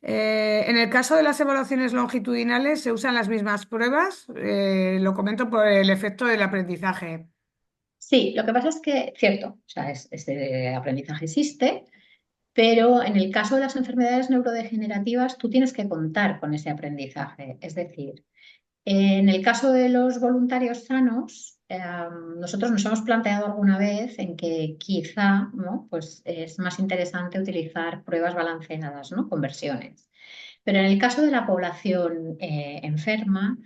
en el caso de las evaluaciones longitudinales, ¿se usan las mismas pruebas? Lo comento por el efecto del aprendizaje.
Sí, lo que pasa es que, cierto, o sea, este aprendizaje existe, pero en el caso de las enfermedades neurodegenerativas, tú tienes que contar con ese aprendizaje. Es decir, en el caso de los voluntarios sanos, nosotros nos hemos planteado alguna vez en que quizá, ¿no? Pues es más interesante utilizar pruebas balanceadas, ¿no? Conversiones. Pero en el caso de la población enferma,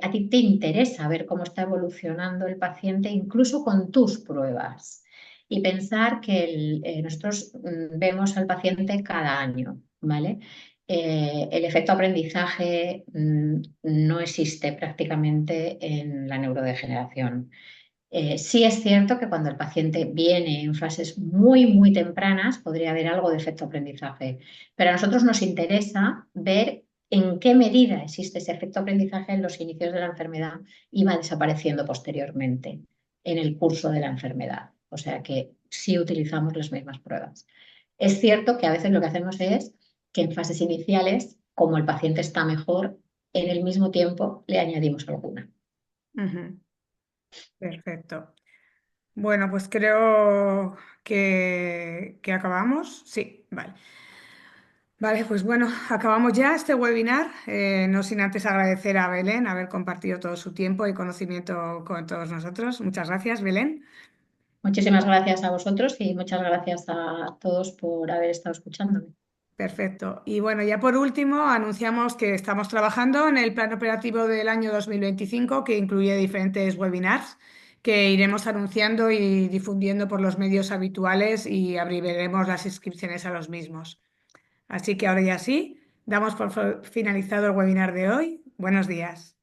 a ti te interesa ver cómo está evolucionando el paciente incluso con tus pruebas y pensar que nosotros vemos al paciente cada año, ¿vale? El efecto aprendizaje no existe prácticamente en la neurodegeneración. Sí es cierto que cuando el paciente viene en fases muy, muy tempranas podría haber algo de efecto aprendizaje, pero a nosotros nos interesa ver en qué medida existe ese efecto aprendizaje en los inicios de la enfermedad y va desapareciendo posteriormente en el curso de la enfermedad. O sea que sí utilizamos las mismas pruebas. Es cierto que a veces lo que hacemos es que en fases iniciales, como el paciente está mejor, en el mismo tiempo le añadimos alguna.
Ujú. Perfecto. Bueno, pues creo que acabamos. Sí, vale. Vale, pues bueno, acabamos ya este webinar, no sin antes agradecer a Belén haber compartido todo su tiempo y conocimiento con todos nosotros. Muchas gracias, Belén.
Muchísimas gracias a vosotros y muchas gracias a todos por haber estado escuchándome.
Perfecto. Y bueno, ya por último, anunciamos que estamos trabajando en el plan operativo del año 2025, que incluye diferentes webinars que iremos anunciando y difundiendo por los medios habituales y abriremos las inscripciones a los mismos. Así que ahora ya sí, damos por finalizado el webinar de hoy. Buenos días.